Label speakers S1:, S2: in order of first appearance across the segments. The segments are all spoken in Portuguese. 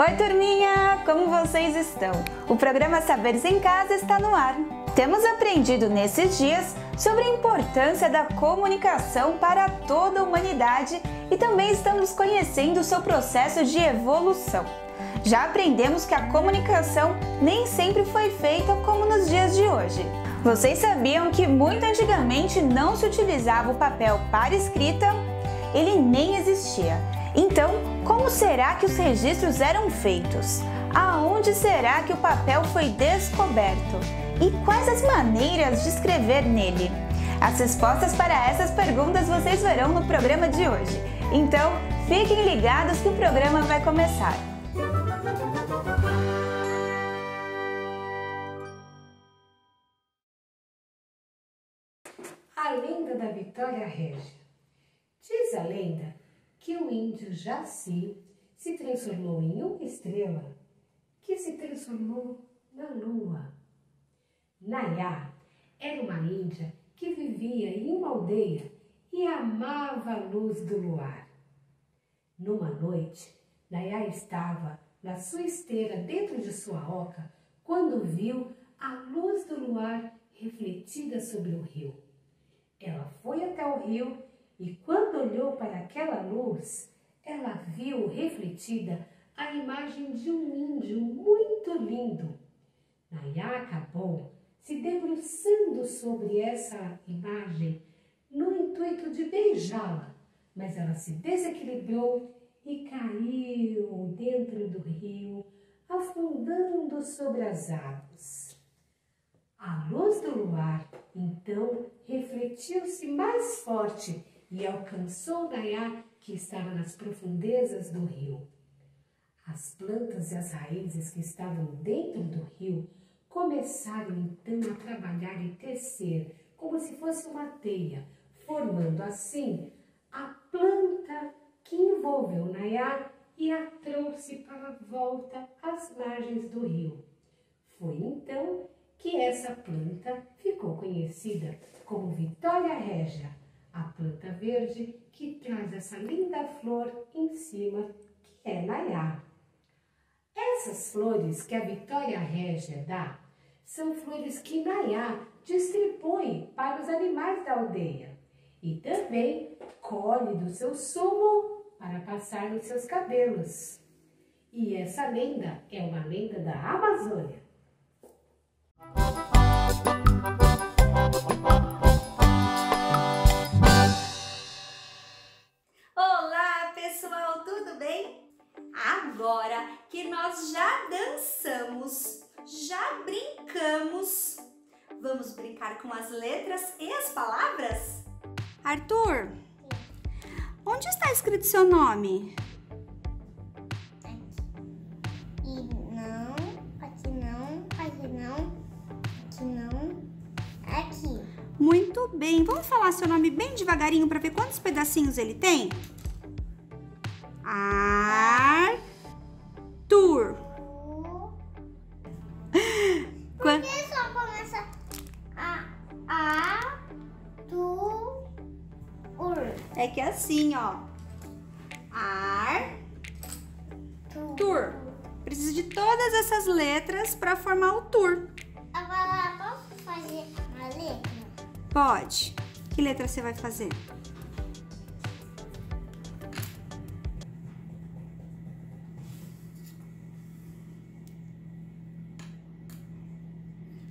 S1: Oi, turminha! Como vocês estão? O programa Saberes em Casa está no ar. Temos aprendido nesses dias sobre a importância da comunicação para toda a humanidade e também estamos conhecendo o seu processo de evolução. Já aprendemos que a comunicação nem sempre foi feita como nos dias de hoje. Vocês sabiam que muito antigamente não se utilizava o papel para escrita? Ele nem existia. Então, como será que os registros eram feitos? Aonde será que o papel foi descoberto? E quais as maneiras de escrever nele? As respostas para essas perguntas vocês verão no programa de hoje. Então, fiquem ligados que o programa vai começar.
S2: A lenda da Vitória Régia. Diz a lenda que o índio Jaci se transformou em uma estrela que se transformou na lua. Nayá era uma índia que vivia em uma aldeia e amava a luz do luar. Numa noite, Nayá estava na sua esteira dentro de sua oca quando viu a luz do luar refletida sobre o rio. Ela foi até o rio e quando olhou para aquela luz, ela viu refletida a imagem de um índio muito lindo. Nayá acabou se debruçando sobre essa imagem no intuito de beijá-la, mas ela se desequilibrou e caiu dentro do rio, afundando sobre as águas. A luz do luar, então, refletiu-se mais forte e alcançou Nayá, que estava nas profundezas do rio. As plantas e as raízes que estavam dentro do rio começaram então a trabalhar e crescer, como se fosse uma teia, formando assim a planta que envolveu Nayá e a trouxe para a volta às margens do rio. Foi então que essa planta ficou conhecida como Vitória Régia, a planta verde que traz essa linda flor em cima, que é Nayá. Essas flores que a Vitória Régia dá são flores que Nayá distribui para os animais da aldeia e também colhe do seu sumo para passar nos seus cabelos. E essa lenda é uma lenda da Amazônia.
S3: Olá, pessoal, tudo bem? Agora que nós já dançamos, já brincamos, vamos brincar com as letras e as palavras?
S1: Arthur, onde está escrito seu nome?
S4: Aqui não, aqui não, aqui não, aqui não, aqui.
S1: Muito bem, vamos falar seu nome bem devagarinho para ver quantos pedacinhos ele tem? Arthur.
S4: Por que só começa tu,
S1: É que é assim, ó. Arthur. Precisa de todas essas letras para formar o tour.
S4: Agora posso fazer a letra?
S1: Pode. Que letra você vai fazer?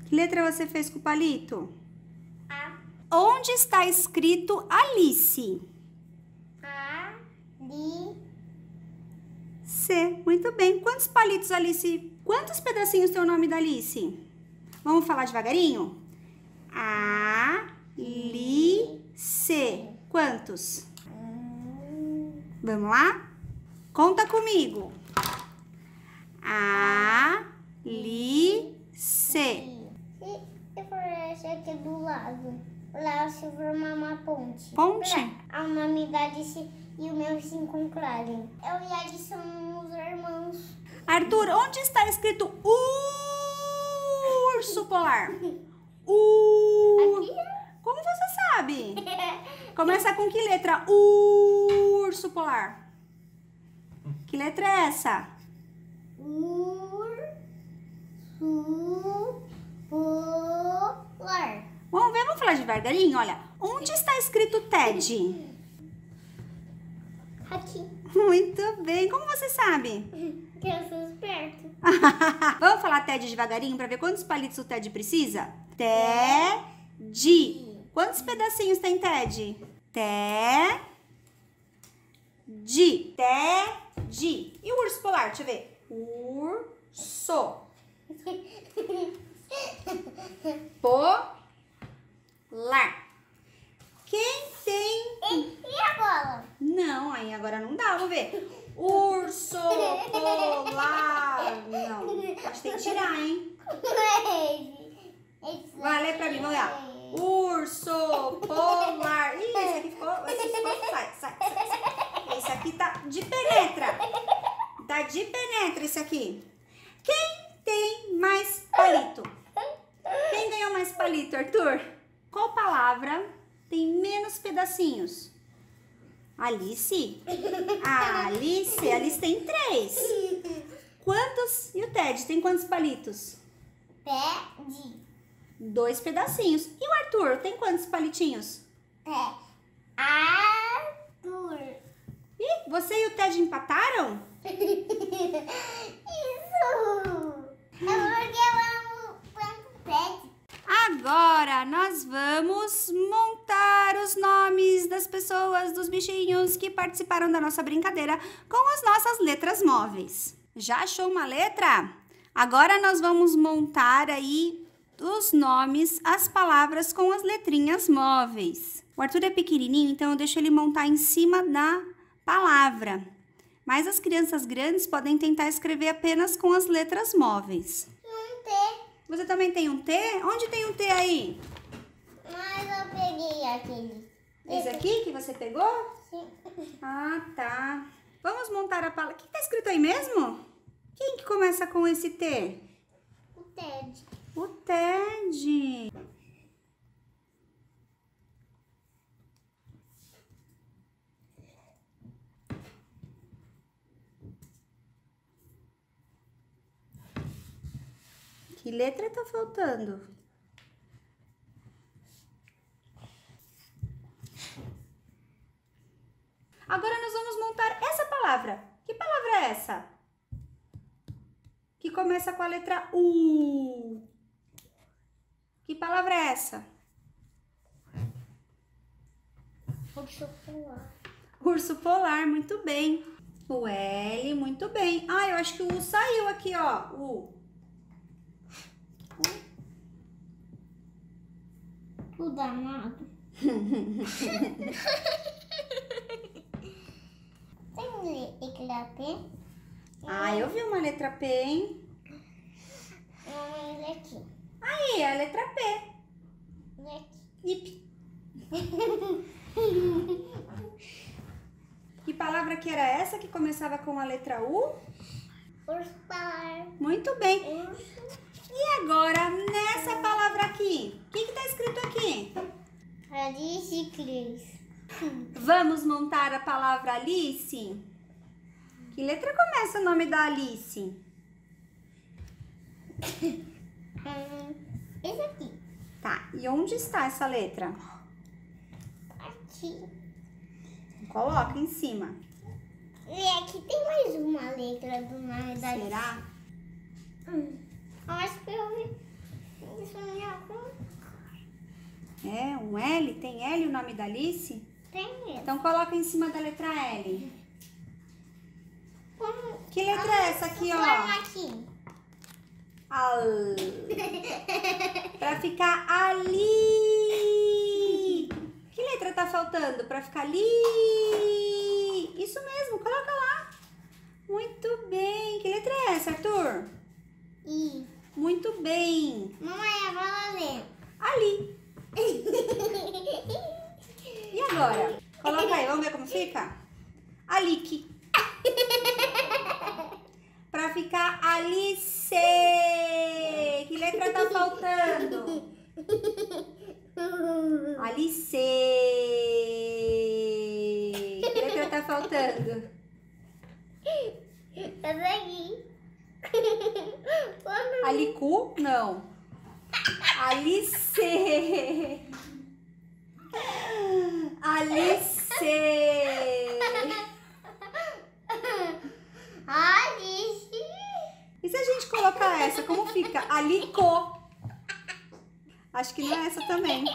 S1: Que letra você fez com o palito?
S4: A,
S1: Onde está escrito Alice?
S4: li,
S1: C. Muito bem. Quantos palitos, Alice? Quantos pedacinhos tem o nome da Alice? Vamos falar devagarinho? A-li-ce. Quantos? Vamos lá? Conta comigo. A-li-ce.
S4: Se eu for esse aqui do lado, lá se formar uma ponte.
S1: Ponte?
S4: A uma amiga Alice e o meu se encontrarem. Eu e a Alice somos irmãos.
S1: Arthur, onde está escrito urso polar?
S4: Aqui?
S1: Como você sabe? Começa com que letra? Urso polar. Que letra é essa?
S4: Urso-polar.
S3: Vamos ver, vamos falar devagarinho? Olha, onde está escrito TED?
S4: Aqui.
S3: Muito bem, como você sabe?
S4: Que eu sou esperto.
S3: Vamos falar TED devagarinho para ver quantos palitos o TED precisa? TED. Quantos pedacinhos tem TED? TED. TED. E o urso polar? Deixa eu ver. Urso. Polar. Quem tem...
S4: E a bola?
S3: Não, aí agora não dá, vamos ver. Urso polar. Não, acho que tem que tirar, hein? Vai, lê pra mim, vamos lá. Urso polar. Ih, esse aqui ficou... Sai. Esse aqui tá de penetra. Tá de penetra esse aqui. Quem tem mais palito? Quem ganhou mais palito, Arthur? Qual palavra tem menos pedacinhos? Alice? Alice tem 3. Quantos? E o Ted tem quantos palitos?
S4: TED.
S3: 2 pedacinhos. E o Arthur tem quantos palitinhos?
S4: Arthur.
S3: Ih, você e o Ted empataram?
S4: Isso. É porque eu amo tanto TED.
S3: Agora nós vamos montar os nomes das pessoas, dos bichinhos que participaram da nossa brincadeira com as nossas letras móveis. Já achou uma letra? Agora nós vamos montar aí os nomes, as palavras com as letrinhas móveis. O Arthur é pequenininho, então eu deixo ele montar em cima da palavra. Mas as crianças grandes podem tentar escrever apenas com as letras móveis.
S4: Um T.
S3: Você também tem um T? Onde tem um T aí?
S4: Mas eu peguei aquele.
S3: Esse aqui que você pegou?
S4: Sim.
S3: Ah, tá. Vamos montar a palavra. O que tá escrito aí mesmo? Quem que começa com esse T?
S4: O TED.
S3: O TED. Que letra tá faltando? Agora nós vamos montar essa palavra. Que palavra é essa? Que começa com a letra U. Que palavra é essa?
S4: Urso polar.
S3: Urso polar, muito bem. O L, muito bem. Ah, eu acho que o U saiu aqui, ó. U.
S4: O danado. Tem letra P?
S3: Ah, eu vi uma letra P, hein?
S4: Não, aqui.
S3: Aí, a letra P.
S4: Aqui.
S3: Ip. Que palavra que era essa que começava com a letra U?
S4: Urso polar.
S3: Muito bem.
S4: Urso.
S3: E agora, nessa palavra aqui, o que está escrito aqui?
S4: Alice Cris.
S3: Vamos montar a palavra Alice? Que letra começa o nome da Alice?
S4: Esse aqui.
S3: Tá, e onde está essa letra?
S4: Aqui.
S3: Coloca em cima.
S4: E aqui tem mais uma letra do nome da Alice.
S3: Será?
S4: Eu acho que eu vi isso em algum...
S3: É, um L? Tem L o nome da Alice?
S4: Tem mesmo.
S3: Então coloca em cima da letra L.
S4: Como...
S3: Que letra é essa aqui, ó?
S4: Aqui.
S3: Al. Pra ficar ali. Que letra tá faltando? Pra ficar ali. Isso mesmo, coloca lá. Muito bem. Que letra é essa, Arthur?
S4: I.
S3: Muito bem.
S4: Mamãe, agora lê.
S3: Ali. E agora? Coloca aí, vamos ver como fica? Alique. Pra ficar Alice. Que letra tá faltando? Alice. Que letra tá faltando?
S4: Essa aqui.
S3: Alicu? Não. Alice. Alice.
S4: Alice.
S3: E se a gente colocar essa, como fica? Alico. Acho que não é essa também.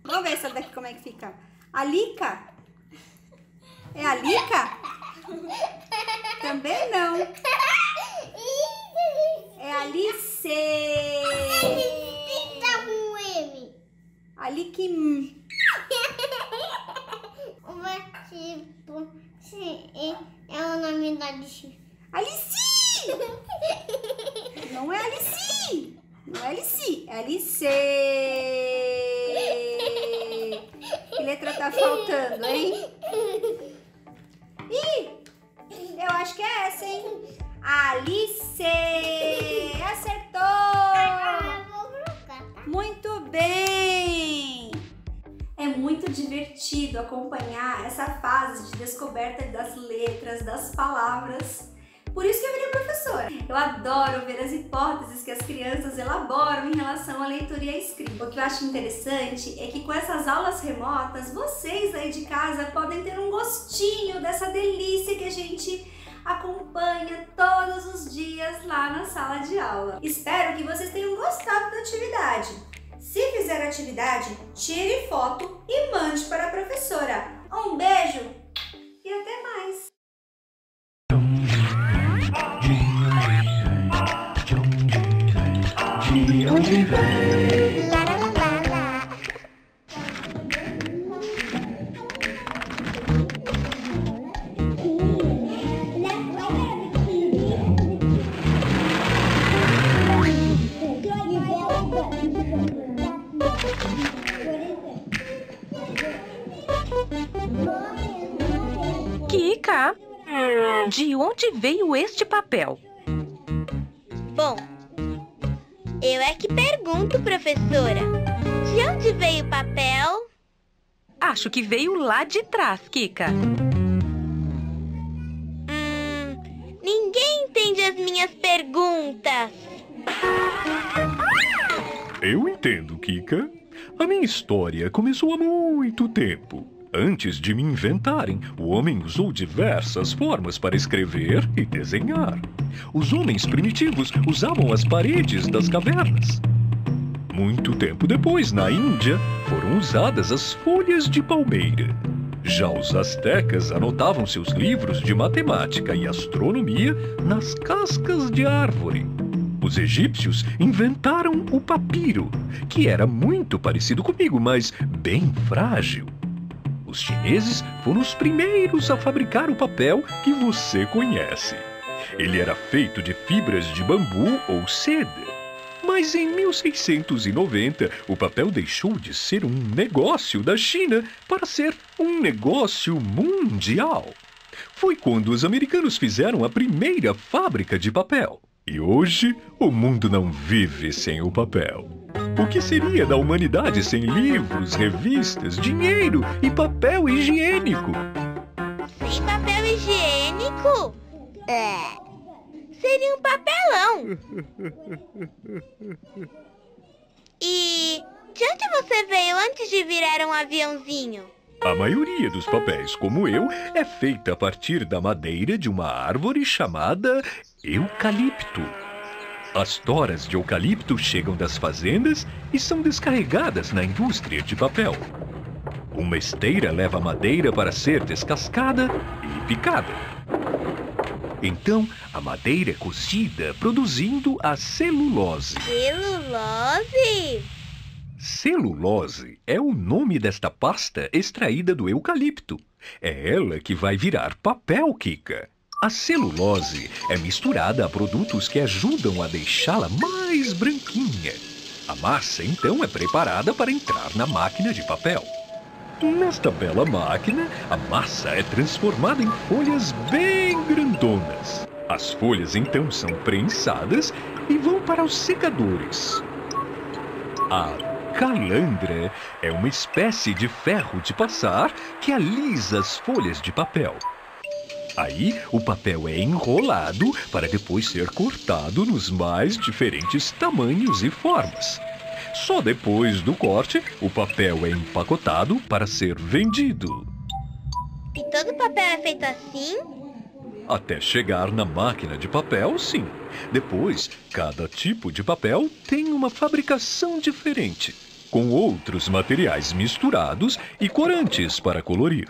S3: Vamos ver essa daqui como é que fica. Alica? É Alica? Também não. É Alice.
S4: Pinta um M.
S3: Aliquim.
S4: Uma tipo, é o nome da Alice.
S3: Alice! Não é Alice! Não é Alice, é Alice! Que letra tá faltando, hein? Ih! Eu acho que é essa, hein? Alice! Acertou!
S4: Vou colocar, tá?
S3: Muito bem! É muito divertido acompanhar essa fase de descoberta das letras, das palavras. Por isso que eu virei professora. Eu adoro ver as hipóteses que as crianças elaboram em relação à leitura e à escrita. O que eu acho interessante é que com essas aulas remotas, vocês aí de casa podem ter um gostinho dessa delícia que a gente acompanha todos os dias lá na sala de aula. Espero que vocês tenham gostado da atividade. Se fizer a atividade, tire foto e mande para a professora. Um beijo e até mais!
S5: De onde vem?
S6: Kika, de onde veio este papel?
S7: Bom, eu é que pergunto, professora. De onde veio o papel?
S6: Acho que veio lá de trás, Kika.
S7: Ninguém entende as minhas perguntas.
S5: Eu entendo, Kika. A minha história começou há muito tempo. Antes de me inventarem, o homem usou diversas formas para escrever e desenhar. Os homens primitivos usavam as paredes das cavernas. Muito tempo depois, na Índia, foram usadas as folhas de palmeira. Já os astecas anotavam seus livros de matemática e astronomia nas cascas de árvore. Os egípcios inventaram o papiro, que era muito parecido comigo, mas bem frágil. Os chineses foram os primeiros a fabricar o papel que você conhece. Ele era feito de fibras de bambu ou seda. Mas em 1690, o papel deixou de ser um negócio da China para ser um negócio mundial. Foi quando os americanos fizeram a primeira fábrica de papel. E hoje, o mundo não vive sem o papel. O que seria da humanidade sem livros, revistas, dinheiro e papel higiênico?
S7: Sem papel higiênico? Seria um papelão. E de onde você veio antes de virar um aviãozinho?
S5: A maioria dos papéis, como eu, é feita a partir da madeira de uma árvore chamada eucalipto. As toras de eucalipto chegam das fazendas e são descarregadas na indústria de papel. Uma esteira leva a madeira para ser descascada e picada. Então, a madeira é cozida, produzindo a celulose.
S7: Celulose?
S5: Celulose é o nome desta pasta extraída do eucalipto. É ela que vai virar papel, Kika. A celulose é misturada a produtos que ajudam a deixá-la mais branquinha. A massa, então, é preparada para entrar na máquina de papel. Nesta bela máquina, a massa é transformada em folhas bem grandonas. As folhas, então, são prensadas e vão para os secadores. A calandra é uma espécie de ferro de passar que alisa as folhas de papel. Aí, o papel é enrolado para depois ser cortado nos mais diferentes tamanhos e formas. Só depois do corte, o papel é empacotado para ser vendido.
S7: E todo papel é feito assim?
S5: Até chegar na máquina de papel, sim. Depois, cada tipo de papel tem uma fabricação diferente, com outros materiais misturados e corantes para colorir.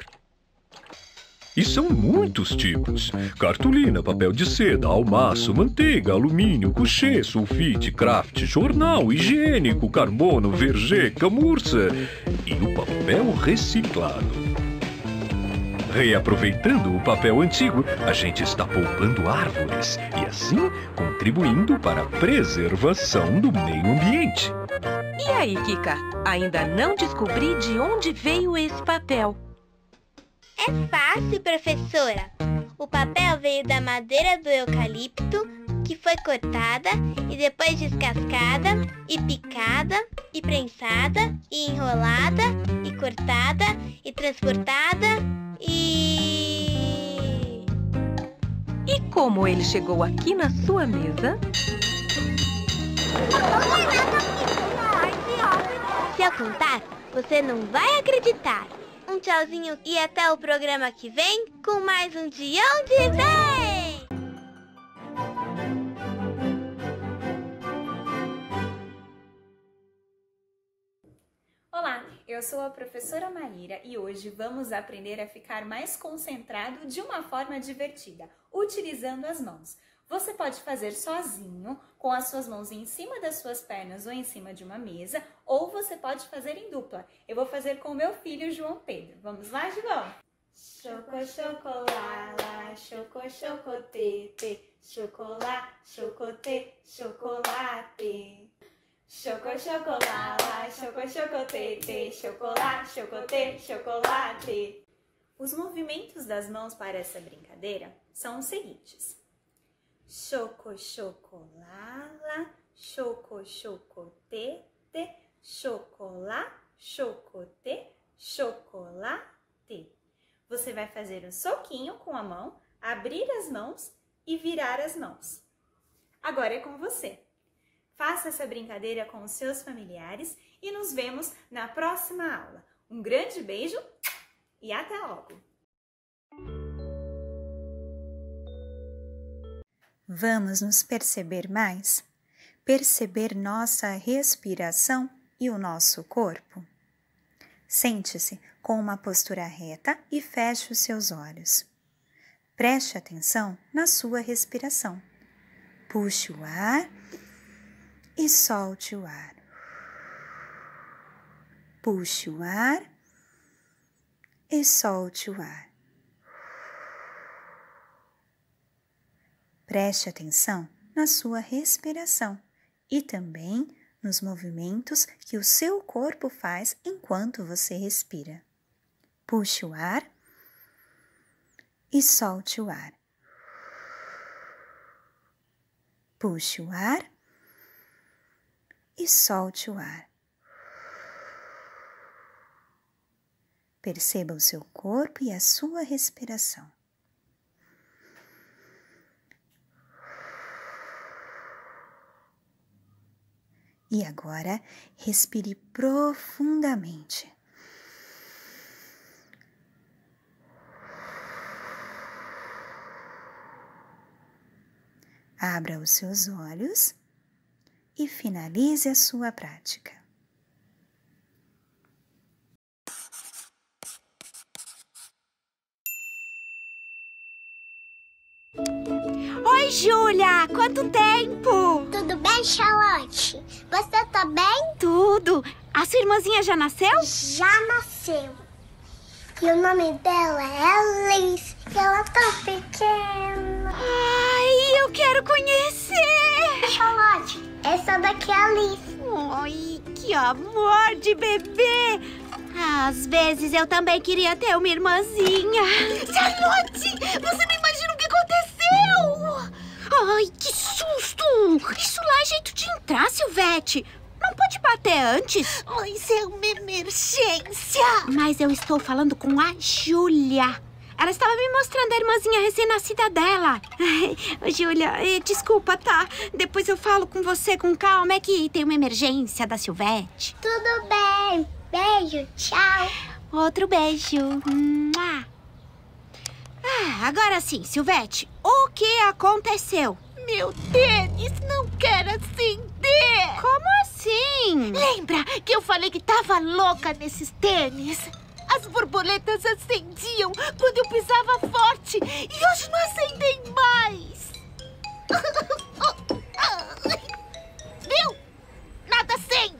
S5: E são muitos tipos: cartolina, papel de seda, almaço, manteiga, alumínio, couchê, sulfite, craft, jornal, higiênico, carbono, vergê, camurça e o papel reciclado. Reaproveitando o papel antigo, a gente está poupando árvores e assim contribuindo para a preservação do meio ambiente.
S6: E aí, Kika? Ainda não descobri de onde veio esse papel.
S7: É fácil, professora. O papel veio da madeira do eucalipto, que foi cortada e depois descascada e picada e prensada e enrolada e cortada e transportada e
S6: como ele chegou aqui na sua mesa?
S7: Se eu contar, você não vai acreditar. Um tchauzinho e até o programa que vem com mais um De Onde Vem!
S1: Olá, eu sou a professora Maíra e hoje vamos aprender a ficar mais concentrado de uma forma divertida, utilizando as mãos. Você pode fazer sozinho, com as suas mãos em cima das suas pernas ou em cima de uma mesa, ou você pode fazer em dupla. Eu vou fazer com o meu filho, João Pedro. Vamos lá, João? Choco, chocolala, choco, chocotete, chocolá, chocote, chocolate. Choco, chocolala, choco, chocotete, chocolá, chocote, chocolate. Os movimentos das mãos para essa brincadeira são os seguintes. Choco, chocolala, choco, chocotete, chocolá, chocote, chocolate. Você vai fazer um soquinho com a mão, abrir as mãos e virar as mãos. Agora é com você. Faça essa brincadeira com os seus familiares e nos vemos na próxima aula. Um grande beijo e até logo! Vamos nos perceber mais? Perceber nossa respiração e o nosso corpo? Sente-se com uma postura reta e feche os seus olhos. Preste atenção na sua respiração. Puxe o ar e solte o ar. Puxe o ar e solte o ar. Preste atenção na sua respiração e também nos movimentos que o seu corpo faz enquanto você respira. Puxe o ar e solte o ar. Puxe o ar e solte o ar. Perceba o seu corpo e a sua respiração. E agora, respire profundamente. Abra os seus olhos e finalize a sua prática.
S3: Oi, Júlia! Quanto tempo?
S4: Tudo bem, Charlotte? Você tá bem?
S3: Tudo! A sua irmãzinha já nasceu?
S4: Já nasceu. E o nome dela é Alice. E ela tá pequena.
S3: Ai, eu quero conhecer!
S4: Charlotte, essa daqui é a Alice.
S3: Ai, que amor de bebê! Às vezes eu também queria ter uma irmãzinha. Charlotte, você não imagina o que aconteceu! Ai, que susto! Isso lá é jeito de entrar, Silvete. Não pode bater antes?
S7: Isso é uma emergência.
S3: Mas eu estou falando com a Júlia.
S8: Ela estava me mostrando a irmãzinha recém-nascida dela. Ô, Júlia, desculpa, tá? Depois eu falo com você com calma. É que tem uma emergência da Silvete.
S4: Tudo bem. Beijo, tchau.
S8: Outro beijo. Agora sim, Silvete, o que aconteceu?
S9: Meu tênis não quer acender.
S8: Como assim?
S9: Lembra que eu falei que tava louca nesses tênis? As borboletas acendiam quando eu pisava forte e hoje não acendem mais. Viu? Nada acende.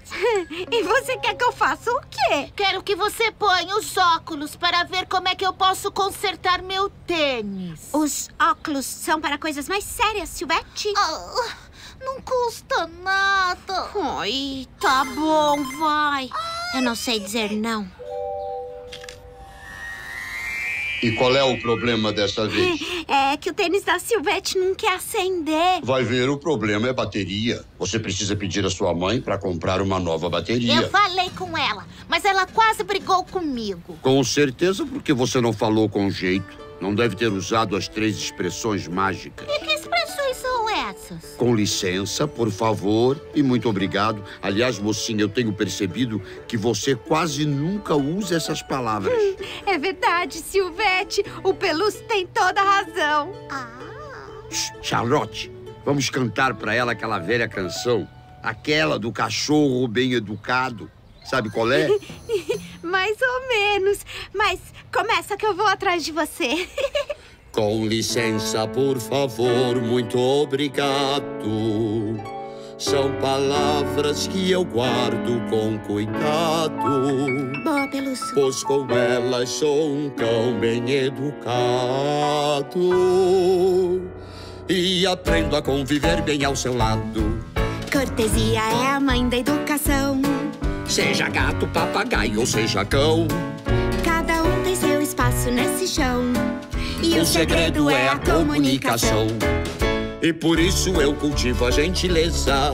S8: E você quer que eu faça o quê?
S9: Quero que você ponha os óculos para ver como é que eu posso consertar meu tênis.
S8: Os óculos são para coisas mais sérias, Silvete?
S9: Não custa nada.
S8: Ai, tá bom, vai. Eu não sei dizer não.
S10: E qual é o problema dessa vez?
S8: É que o tênis da Silvete não quer acender.
S10: Vai ver, o problema é bateria. Você precisa pedir à sua mãe para comprar uma nova bateria.
S9: Eu falei com ela, mas ela quase brigou comigo.
S10: Com certeza, porque você não falou com jeito. Não deve ter usado as 3 expressões mágicas.
S9: E que expressões são essas?
S10: Com licença, por favor e muito obrigado. Aliás, mocinha, eu tenho percebido que você quase nunca usa essas palavras.
S8: É verdade, Silvete. O Pelúcio tem toda a razão.
S10: Charlotte, vamos cantar para ela aquela velha canção. Aquela do cachorro bem educado. Sabe qual é?
S8: Mais ou menos. Mas começa que eu vou atrás de você.
S10: Com licença, por favor, muito obrigado. São palavras que eu guardo com cuidado.
S8: Boa, Pelúcio.
S10: Pois com elas sou um cão bem educado. E aprendo a conviver bem ao seu lado.
S8: Cortesia é a mãe da educação.
S10: Seja gato, papagaio ou seja cão,
S8: cada um tem seu espaço nesse chão. E
S10: o segredo é a comunicação. E por isso eu cultivo a gentileza,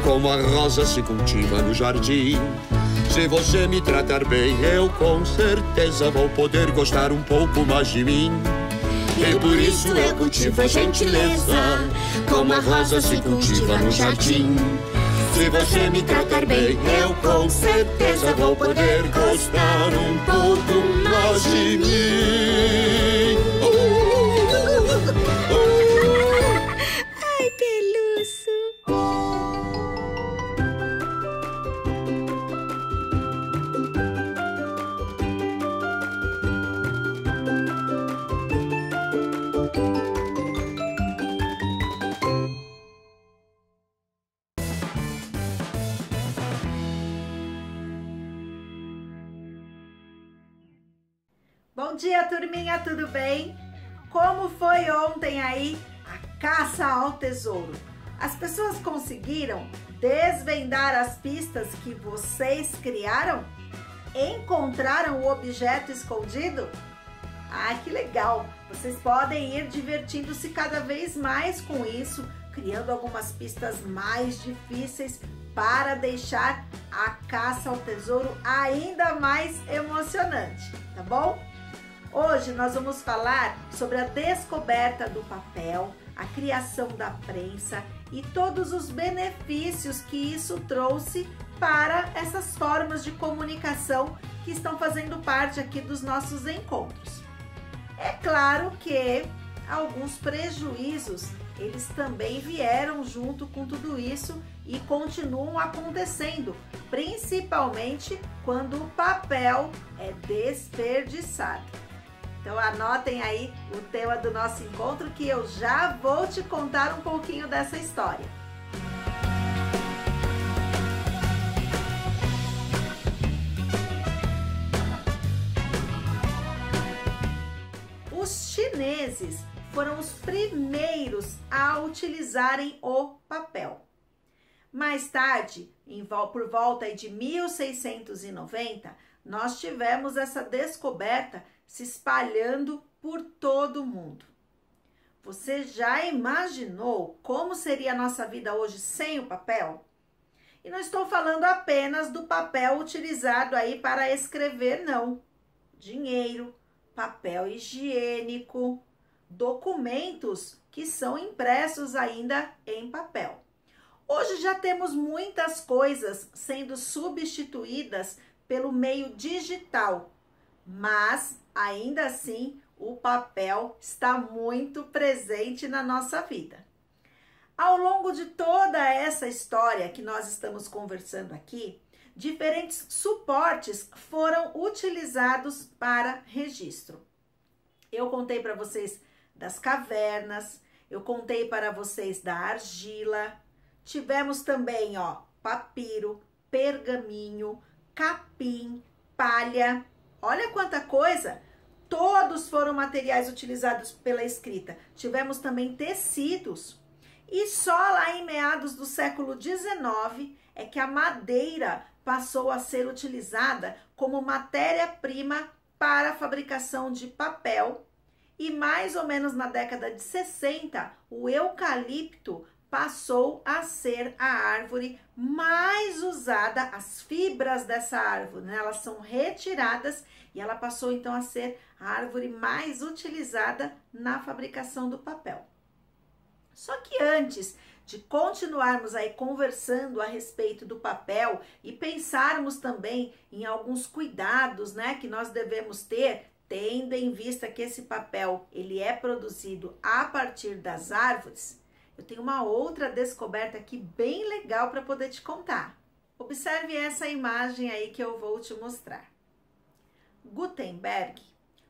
S10: como a rosa se cultiva no jardim. Se você me tratar bem, eu com certeza vou poder gostar um pouco mais de mim. E por isso eu cultivo a gentileza, como a rosa se cultiva no jardim. Se você me tratar bem, eu com certeza vou poder gostar um pouco mais de mim.
S8: Ai, Pelúcio.
S11: Bom dia, turminha, tudo bem? Como foi ontem aí a caça ao tesouro? As pessoas conseguiram desvendar as pistas que vocês criaram? Encontraram o objeto escondido? Ah, que legal! Vocês podem ir divertindo-se cada vez mais com isso, criando algumas pistas mais difíceis para deixar a caça ao tesouro ainda mais emocionante, tá bom? Hoje nós vamos falar sobre a descoberta do papel, a criação da prensa e todos os benefícios que isso trouxe para essas formas de comunicação que estão fazendo parte aqui dos nossos encontros. É claro que alguns prejuízos, eles também vieram junto com tudo isso e continuam acontecendo, principalmente quando o papel é desperdiçado. Então anotem aí o tema do nosso encontro que eu já vou te contar um pouquinho dessa história. Os chineses foram os primeiros a utilizarem o papel. Mais tarde, por volta de 1690, nós tivemos essa descoberta se espalhando por todo o mundo. Você já imaginou como seria a nossa vida hoje sem o papel? E não estou falando apenas do papel utilizado aí para escrever, não. Dinheiro, papel higiênico, documentos que são impressos ainda em papel. Hoje já temos muitas coisas sendo substituídas pelo meio digital, mas ainda assim o papel está muito presente na nossa vida. Ao longo de toda essa história que nós estamos conversando aqui, diferentes suportes foram utilizados para registro. Eu contei para vocês das cavernas, eu contei para vocês da argila, tivemos também, papiro, pergaminho, capim, palha. Olha quanta coisa! Todos foram materiais utilizados pela escrita. Tivemos também tecidos. E só lá em meados do século XIX é que a madeira passou a ser utilizada como matéria-prima para a fabricação de papel. E mais ou menos na década de 60, o eucalipto passou a ser a árvore mais usada, as fibras dessa árvore, né? Elas são retiradas e ela passou então a ser a árvore mais utilizada na fabricação do papel. Só que antes de continuarmos aí conversando a respeito do papel e pensarmos também em alguns cuidados, né, que nós devemos ter, tendo em vista que esse papel ele é produzido a partir das árvores, eu tenho uma outra descoberta aqui bem legal para poder te contar. Observe essa imagem aí que eu vou te mostrar. Gutenberg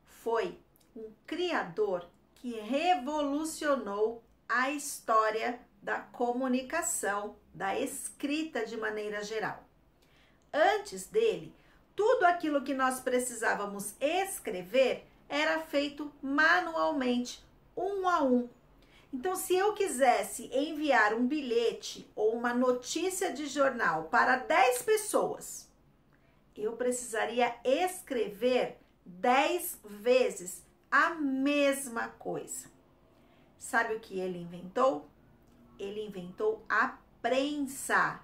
S11: foi um criador que revolucionou a história da comunicação, da escrita de maneira geral. Antes dele, tudo aquilo que nós precisávamos escrever era feito manualmente, um a um. Então, se eu quisesse enviar um bilhete ou uma notícia de jornal para 10 pessoas, eu precisaria escrever 10 vezes a mesma coisa. Sabe o que ele inventou? Ele inventou a prensa,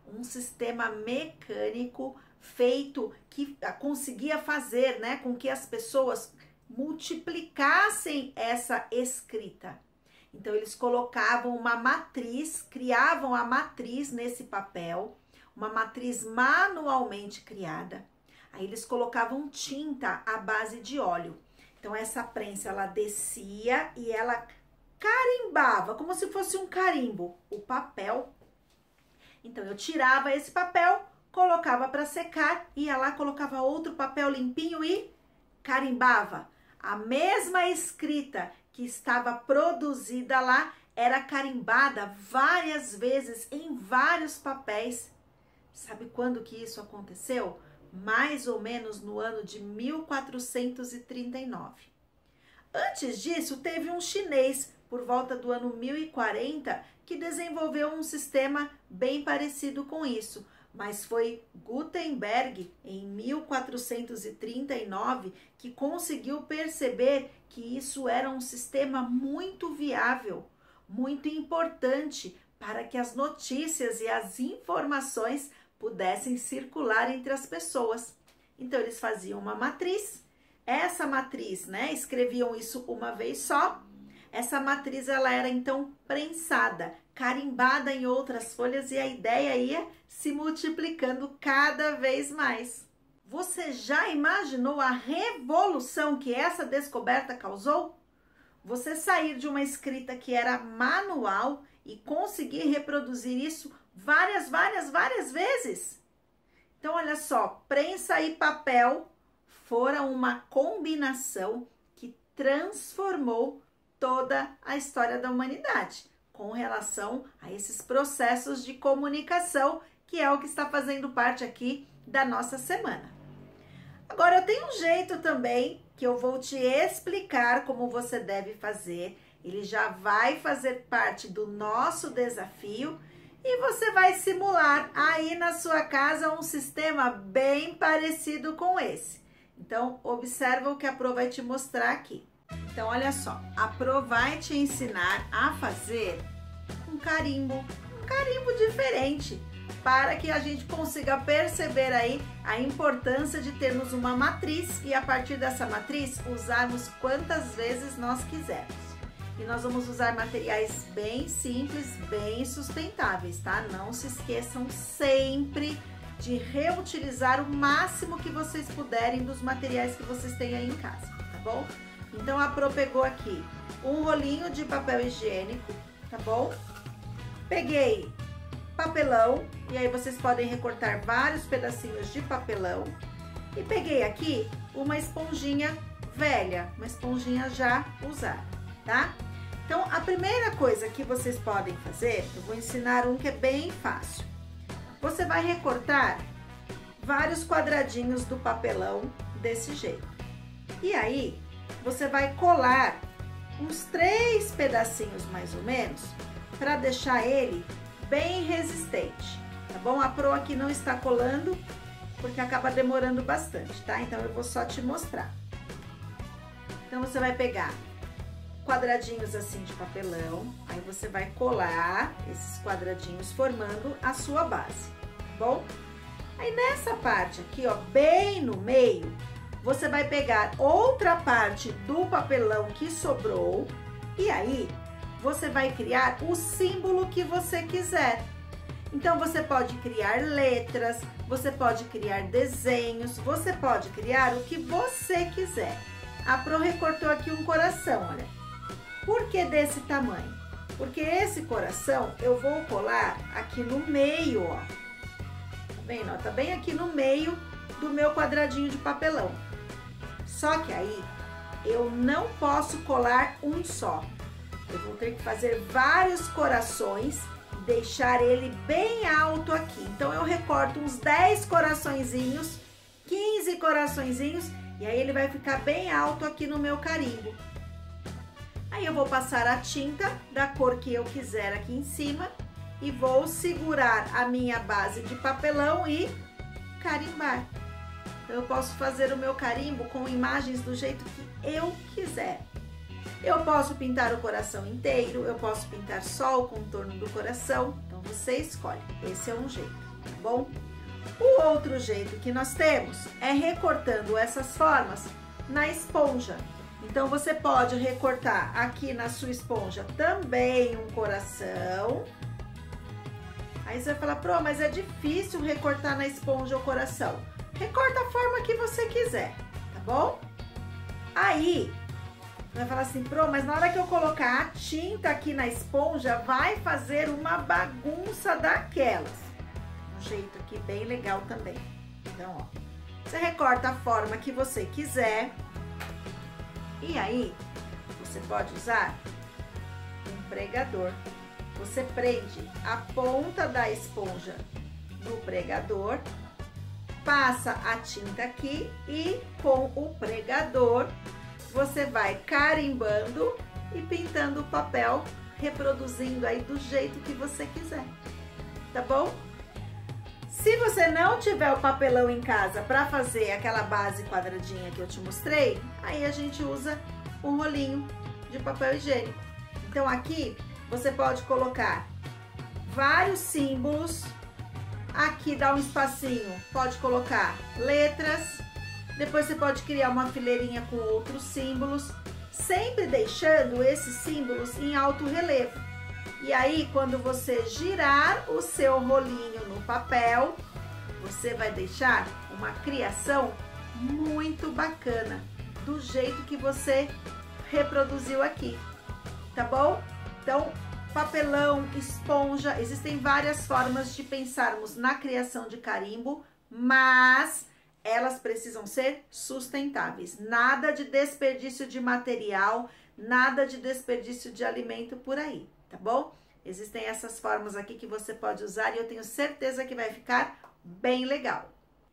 S11: um sistema mecânico feito que conseguia fazer, né, com que as pessoas multiplicassem essa escrita. Então, eles colocavam uma matriz, criavam a matriz nesse papel, uma matriz manualmente criada. Aí, eles colocavam tinta à base de óleo. Então, essa prensa, ela descia e ela carimbava, como se fosse um carimbo, o papel. Então, eu tirava esse papel, colocava para secar, ia lá, colocava outro papel limpinho e carimbava. A mesma escrita que estava produzida lá era carimbada várias vezes em vários papéis. Sabe quando que isso aconteceu? Mais ou menos no ano de 1439. Antes disso, teve um chinês, por volta do ano 1040, que desenvolveu um sistema bem parecido com isso. Mas foi Gutenberg, em 1439, que conseguiu perceber que isso era um sistema muito viável, muito importante para que as notícias e as informações pudessem circular entre as pessoas. Então, eles faziam uma matriz. Essa matriz, né, escreviam isso uma vez só. Essa matriz, ela era então prensada, carimbada em outras folhas e a ideia ia se multiplicando cada vez mais. Você já imaginou a revolução que essa descoberta causou? Você sair de uma escrita que era manual e conseguir reproduzir isso várias vezes? Então, olha só, prensa e papel foram uma combinação que transformou toda a história da humanidade com relação a esses processos de comunicação, que é o que está fazendo parte aqui da nossa semana. Agora, eu tenho um jeito também que eu vou te explicar como você deve fazer. Ele já vai fazer parte do nosso desafio e você vai simular aí na sua casa um sistema bem parecido com esse. Então, observa o que a Pro vai te mostrar aqui. Então, olha só, a Pro vai te ensinar a fazer um carimbo diferente. para que a gente consiga perceber aí a importância de termos uma matriz e a partir dessa matriz usarmos quantas vezes nós quisermos. E nós vamos usar materiais bem simples, bem sustentáveis, tá? Não se esqueçam sempre de reutilizar o máximo que vocês puderem dos materiais que vocês têm aí em casa, tá bom? Então a Pro pegou aqui um rolinho de papel higiênico, tá bom? Peguei papelão, e aí vocês podem recortar vários pedacinhos de papelão. E peguei aqui uma esponjinha velha, uma esponjinha já usada, tá? Então, a primeira coisa que vocês podem fazer, eu vou ensinar um que é bem fácil. Você vai recortar vários quadradinhos do papelão desse jeito. E aí, você vai colar uns 3 pedacinhos mais ou menos, para deixar ele bem resistente, tá bom? A Pro aqui não está colando, porque acaba demorando bastante, tá? Então, eu vou só te mostrar. Então, você vai pegar quadradinhos assim de papelão, aí você vai colar esses quadradinhos formando a sua base, tá bom? Aí, nessa parte aqui, ó, bem no meio, você vai pegar outra parte do papelão que sobrou e aí você vai criar o símbolo que você quiser. Então, você pode criar letras, você pode criar desenhos, você pode criar o que você quiser. A Pro recortou aqui um coração, olha. Por que desse tamanho? Porque esse coração eu vou colar aqui no meio, ó. Tá vendo? Ó, tá bem aqui no meio do meu quadradinho de papelão. Só que aí, eu não posso colar um só. Eu vou ter que fazer vários corações e deixar ele bem alto aqui. Então, eu recorto uns 10 coraçõezinhos, 15 coraçõezinhos, e aí ele vai ficar bem alto aqui no meu carimbo. Aí, eu vou passar a tinta da cor que eu quiser aqui em cima e vou segurar a minha base de papelão e carimbar. Então, eu posso fazer o meu carimbo com imagens do jeito que eu quiser. Eu posso pintar o coração inteiro, eu posso pintar só o contorno do coração, então você escolhe. Esse é um jeito, tá bom? O outro jeito que nós temos é recortando essas formas na esponja. Então, você pode recortar aqui na sua esponja também um coração. Aí você vai falar, Pro, mas é difícil recortar na esponja o coração. Recorta a forma que você quiser, tá bom? Aí, vai falar assim, Pro, mas na hora que eu colocar a tinta aqui na esponja, vai fazer uma bagunça daquelas. Um jeito aqui bem legal também. Então, ó, você recorta a forma que você quiser. E aí, você pode usar um pregador. Você prende a ponta da esponja no pregador, passa a tinta aqui e com o pregador você vai carimbando e pintando o papel, reproduzindo aí do jeito que você quiser, tá bom? Se você não tiver o papelão em casa para fazer aquela base quadradinha que eu te mostrei, aí a gente usa um rolinho de papel higiênico. Então aqui você pode colocar vários símbolos, aqui dá um espacinho, pode colocar letras, depois você pode criar uma fileirinha com outros símbolos, sempre deixando esses símbolos em alto relevo. E aí, quando você girar o seu rolinho no papel, você vai deixar uma criação muito bacana, do jeito que você reproduziu aqui, tá bom? Então, papelão, esponja, existem várias formas de pensarmos na criação de carimbo, mas elas precisam ser sustentáveis. Nada de desperdício de material, nada de desperdício de alimento por aí, tá bom? Existem essas formas aqui que você pode usar e eu tenho certeza que vai ficar bem legal.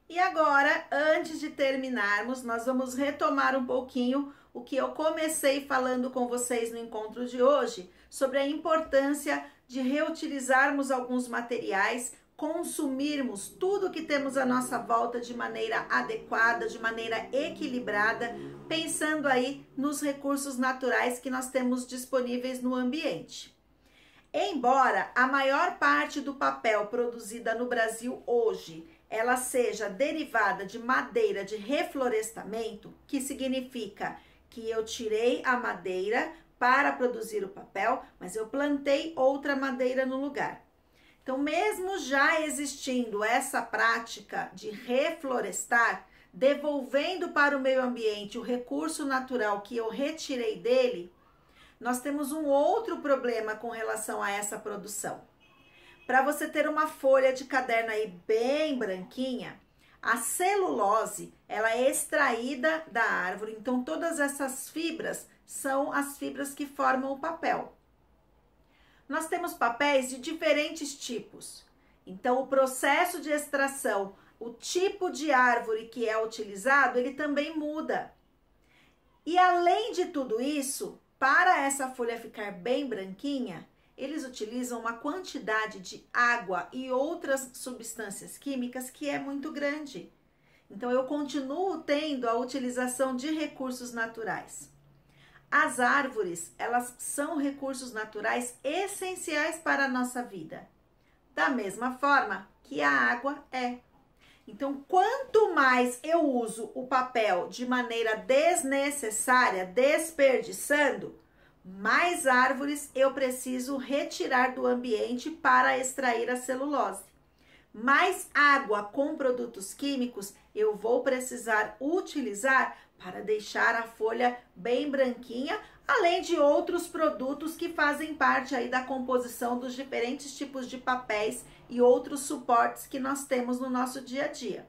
S11: E agora, antes de terminarmos, nós vamos retomar um pouquinho o que eu comecei falando com vocês no encontro de hoje, sobre a importância de reutilizarmos alguns materiais, consumirmos tudo que temos à nossa volta de maneira adequada, de maneira equilibrada, pensando aí nos recursos naturais que nós temos disponíveis no ambiente. Embora a maior parte do papel produzida no Brasil hoje, ela seja derivada de madeira de reflorestamento, que significa que eu tirei a madeira para produzir o papel, mas eu plantei outra madeira no lugar. Então, mesmo já existindo essa prática de reflorestar, devolvendo para o meio ambiente o recurso natural que eu retirei dele, nós temos um outro problema com relação a essa produção. Para você ter uma folha de caderno aí bem branquinha, a celulose, ela é extraída da árvore, então todas essas fibras são as fibras que formam o papel. Nós temos papéis de diferentes tipos, então o processo de extração, o tipo de árvore que é utilizado, ele também muda. E além de tudo isso, para essa folha ficar bem branquinha, eles utilizam uma quantidade de água e outras substâncias químicas que é muito grande. Então, eu continuo tendo a utilização de recursos naturais. As árvores, elas são recursos naturais essenciais para a nossa vida. Da mesma forma que a água é. Então, quanto mais eu uso o papel de maneira desnecessária, desperdiçando, mais árvores eu preciso retirar do ambiente para extrair a celulose. Mais água com produtos químicos eu vou precisar utilizar para deixar a folha bem branquinha, além de outros produtos que fazem parte aí da composição dos diferentes tipos de papéis e outros suportes que nós temos no nosso dia a dia.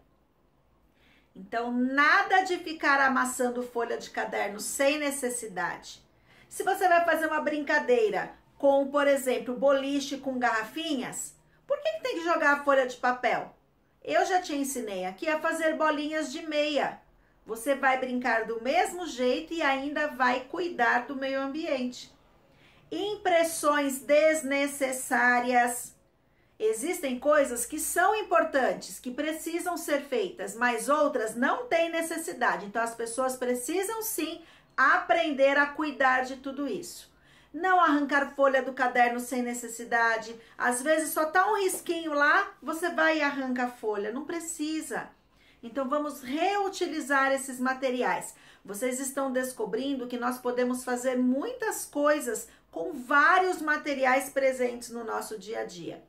S11: Então, nada de ficar amassando folha de caderno sem necessidade. Se você vai fazer uma brincadeira com, por exemplo, boliche com garrafinhas, por que tem que jogar a folha de papel? Eu já te ensinei aqui a fazer bolinhas de meia. Você vai brincar do mesmo jeito e ainda vai cuidar do meio ambiente. Impressões desnecessárias. Existem coisas que são importantes, que precisam ser feitas, mas outras não têm necessidade. Então, as pessoas precisam sim aprender a cuidar de tudo isso. Não arrancar folha do caderno sem necessidade. Às vezes só tá um risquinho lá, você vai e arranca a folha. Não precisa. Então vamos reutilizar esses materiais. Vocês estão descobrindo que nós podemos fazer muitas coisas com vários materiais presentes no nosso dia a dia.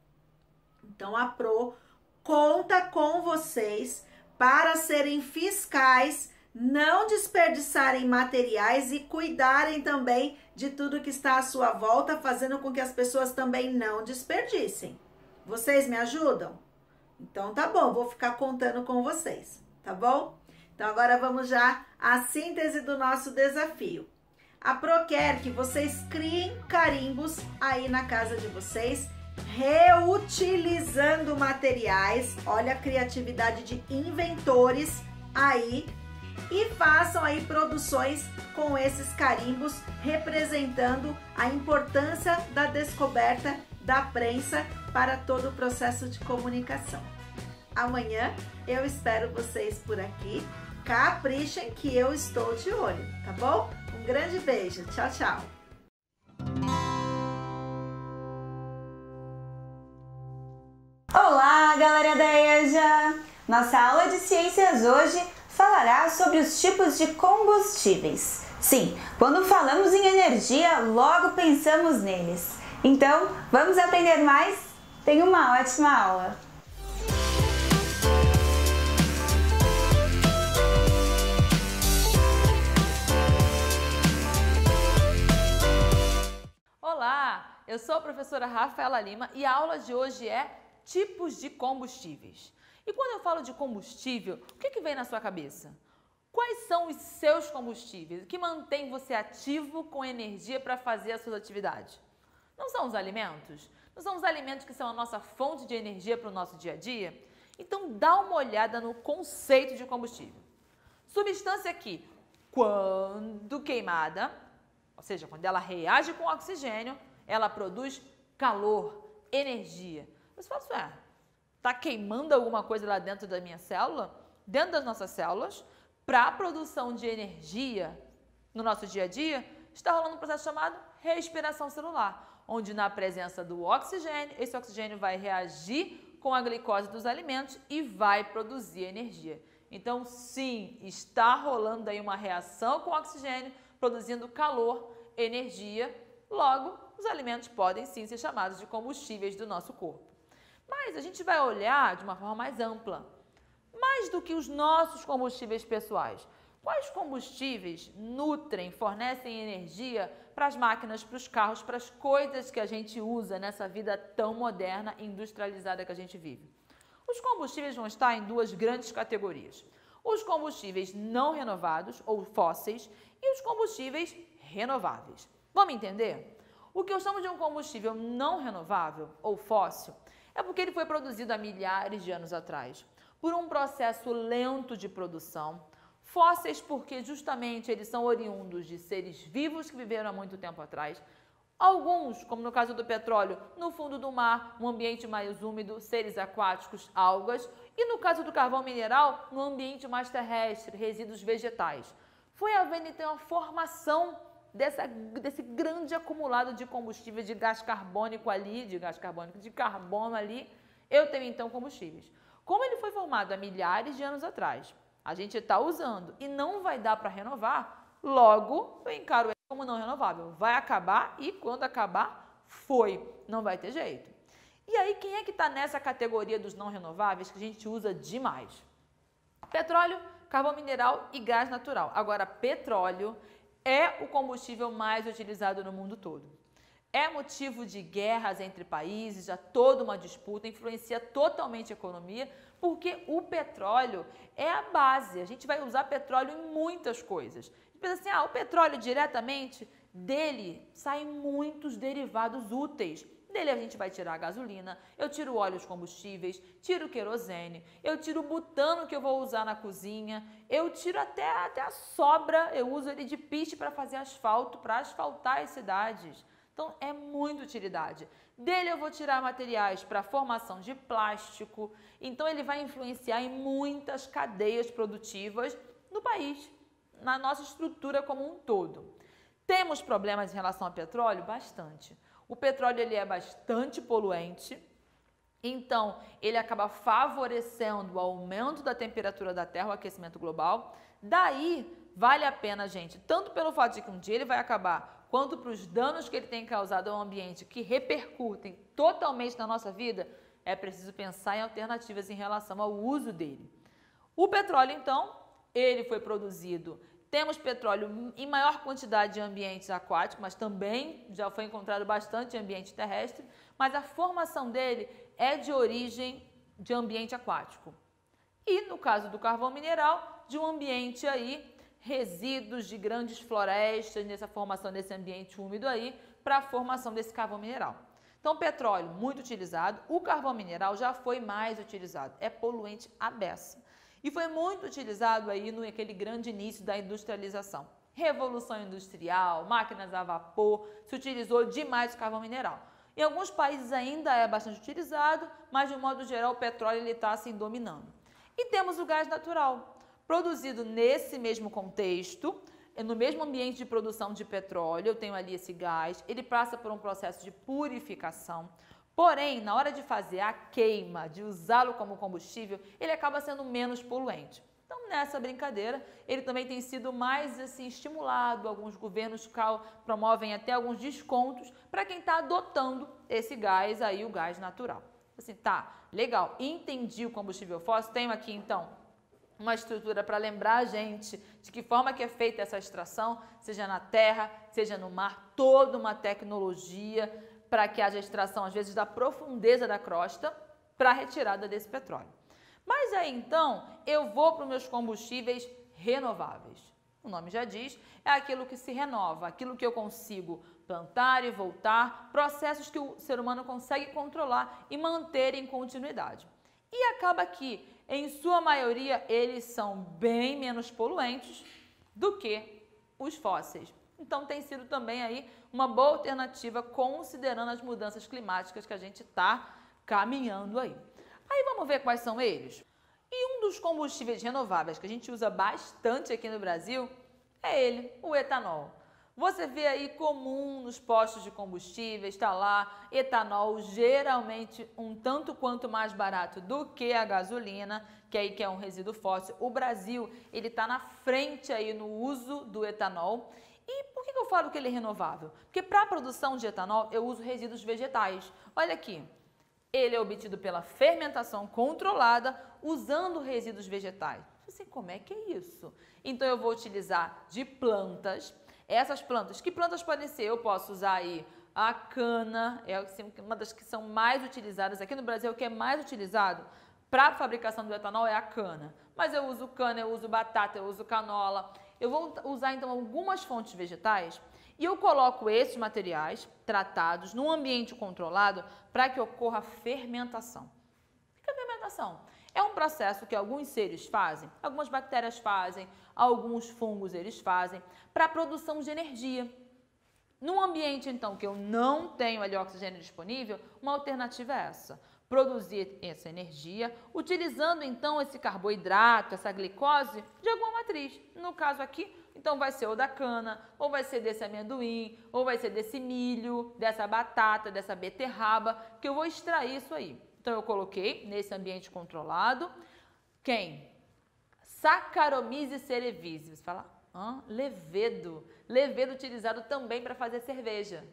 S11: Então a Pro conta com vocês para serem fiscais, não desperdiçarem materiais e cuidarem também de tudo que está à sua volta, fazendo com que as pessoas também não desperdicem. Vocês me ajudam? Então tá bom, vou ficar contando com vocês, tá bom? Então agora vamos já à síntese do nosso desafio. A Pro quer que vocês criem carimbos aí na casa de vocês, reutilizando materiais. Olha a criatividade de inventores aí. E façam aí produções com esses carimbos, representando a importância da descoberta da prensa para todo o processo de comunicação. Amanhã eu espero vocês por aqui. Caprichem que eu estou de olho, tá bom? Um grande beijo. Tchau, tchau.
S1: Olá, galera da EJA! Nossa aula de ciências hoje falará sobre os tipos de combustíveis. Sim, quando falamos em energia, logo pensamos neles. Então, vamos aprender mais? Tenha uma ótima aula!
S12: Olá, eu sou a professora Rafaela Lima e a aula de hoje é tipos de combustíveis. E quando eu falo de combustível, o que vem na sua cabeça? Quais são os seus combustíveis? O que mantém você ativo com energia para fazer as suas atividades? Não são os alimentos? Não são os alimentos que são a nossa fonte de energia para o nosso dia a dia? Então dá uma olhada no conceito de combustível. Substância que, quando queimada, ou seja, quando ela reage com oxigênio, ela produz calor, energia. Você fala, está queimando alguma coisa lá dentro da minha célula, dentro das nossas células, para a produção de energia no nosso dia a dia, está rolando um processo chamado respiração celular, onde na presença do oxigênio, esse oxigênio vai reagir com a glicose dos alimentos e vai produzir energia. Então, sim, está rolando aí uma reação com o oxigênio, produzindo calor, energia. Logo, os alimentos podem sim ser chamados de combustíveis do nosso corpo. Mas a gente vai olhar de uma forma mais ampla. Mais do que os nossos combustíveis pessoais. Quais combustíveis nutrem, fornecem energia para as máquinas, para os carros, para as coisas que a gente usa nessa vida tão moderna e industrializada que a gente vive? Os combustíveis vão estar em duas grandes categorias. Os combustíveis não renovados, ou fósseis, e os combustíveis renováveis. Vamos entender? O que eu chamo de um combustível não renovável, ou fóssil, é porque ele foi produzido há milhares de anos atrás, por um processo lento de produção. Fósseis porque justamente eles são oriundos de seres vivos que viveram há muito tempo atrás. Alguns, como no caso do petróleo, no fundo do mar, um ambiente mais úmido, seres aquáticos, algas. E no caso do carvão mineral, no ambiente mais terrestre, resíduos vegetais. Foi havendo então a formação desse grande acumulado de combustível, de gás carbônico ali, de carbono ali. Eu tenho então combustíveis. Como ele foi formado há milhares de anos atrás, a gente está usando e não vai dar para renovar, logo eu encaro ele como não renovável. Vai acabar e quando acabar, foi. Não vai ter jeito. E aí, quem é que está nessa categoria dos não renováveis que a gente usa demais? Petróleo, carvão mineral e gás natural. Agora, petróleo é o combustível mais utilizado no mundo todo. É motivo de guerras entre países, já toda uma disputa, influencia totalmente a economia, porque o petróleo é a base. A gente vai usar petróleo em muitas coisas. A gente pensa assim, o petróleo diretamente, dele saem muitos derivados úteis. Dele a gente vai tirar a gasolina, eu tiro óleos combustíveis, tiro o querosene, eu tiro o butano que eu vou usar na cozinha, eu tiro até a sobra, eu uso ele de piche para fazer asfalto, para asfaltar as cidades. Então, é muita utilidade. Dele eu vou tirar materiais para formação de plástico. Então, ele vai influenciar em muitas cadeias produtivas no país, na nossa estrutura como um todo. Temos problemas em relação ao petróleo? Bastante. O petróleo ele é bastante poluente, então ele acaba favorecendo o aumento da temperatura da Terra, o aquecimento global. Daí, vale a pena, gente, tanto pelo fato de que um dia ele vai acabar, quanto para os danos que ele tem causado ao ambiente, que repercutem totalmente na nossa vida, é preciso pensar em alternativas em relação ao uso dele. O petróleo, então, ele foi produzido, temos petróleo em maior quantidade em ambientes aquáticos, mas também já foi encontrado bastante em ambiente terrestre, mas a formação dele é de origem de ambiente aquático. E, no caso do carvão mineral, de um ambiente aí, resíduos de grandes florestas, nessa formação desse ambiente úmido aí, para a formação desse carvão mineral. Então, petróleo muito utilizado, o carvão mineral já foi mais utilizado, é poluente à beça. E foi muito utilizado aí naquele grande início da industrialização. Revolução industrial, máquinas a vapor, se utilizou demais o carvão mineral. Em alguns países ainda é bastante utilizado, mas de um modo geral o petróleo está assim dominando. E temos o gás natural, produzido nesse mesmo contexto, no mesmo ambiente de produção de petróleo, eu tenho ali esse gás, ele passa por um processo de purificação, porém, na hora de fazer a queima, de usá-lo como combustível, ele acaba sendo menos poluente. Então, nessa brincadeira, ele também tem sido mais assim, estimulado, alguns governos promovem até alguns descontos para quem está adotando esse gás aí, o gás natural. Assim, tá, legal, entendi o combustível fóssil, tenho aqui então uma estrutura para lembrar a gente de que forma que é feita essa extração, seja na terra, seja no mar, toda uma tecnologia para que haja extração, às vezes, da profundeza da crosta para a retirada desse petróleo. Mas aí, então, eu vou para os meus combustíveis renováveis. O nome já diz, é aquilo que se renova, aquilo que eu consigo plantar e voltar, processos que o ser humano consegue controlar e manter em continuidade. E acaba que, em sua maioria, eles são bem menos poluentes do que os fósseis. Então, tem sido também aí uma boa alternativa, considerando as mudanças climáticas que a gente está caminhando aí. Aí, vamos ver quais são eles? E um dos combustíveis renováveis que a gente usa bastante aqui no Brasil é ele, o etanol. Você vê aí comum nos postos de combustíveis, está lá, etanol, geralmente um tanto quanto mais barato do que a gasolina, que é um resíduo fóssil. O Brasil, ele está na frente aí no uso do etanol. E por que eu falo que ele é renovável? Porque para a produção de etanol eu uso resíduos vegetais. Olha aqui, ele é obtido pela fermentação controlada usando resíduos vegetais. Assim, como é que é isso? Então eu vou utilizar de plantas. Essas plantas, que plantas podem ser? Eu posso usar aí a cana, é uma das que são mais utilizadas. Aqui no Brasil, o que é mais utilizado para a fabricação do etanol é a cana. Mas eu uso cana, eu uso batata, eu uso canola. Eu vou usar então algumas fontes vegetais e eu coloco esses materiais tratados num ambiente controlado para que ocorra a fermentação. O que é a fermentação? É um processo que alguns seres fazem, algumas bactérias fazem, alguns fungos eles fazem, para a produção de energia. Num ambiente, então, que eu não tenho ali oxigênio disponível, uma alternativa é essa. Produzir essa energia, utilizando, então, esse carboidrato, essa glicose, de alguma matriz. No caso aqui, então, vai ser ou da cana, ou vai ser desse amendoim, ou vai ser desse milho, dessa batata, dessa beterraba, que eu vou extrair isso aí. Então, eu coloquei nesse ambiente controlado, quem? Saccharomyces cerevisiae. Você fala, levedo. Levedo utilizado também para fazer cerveja.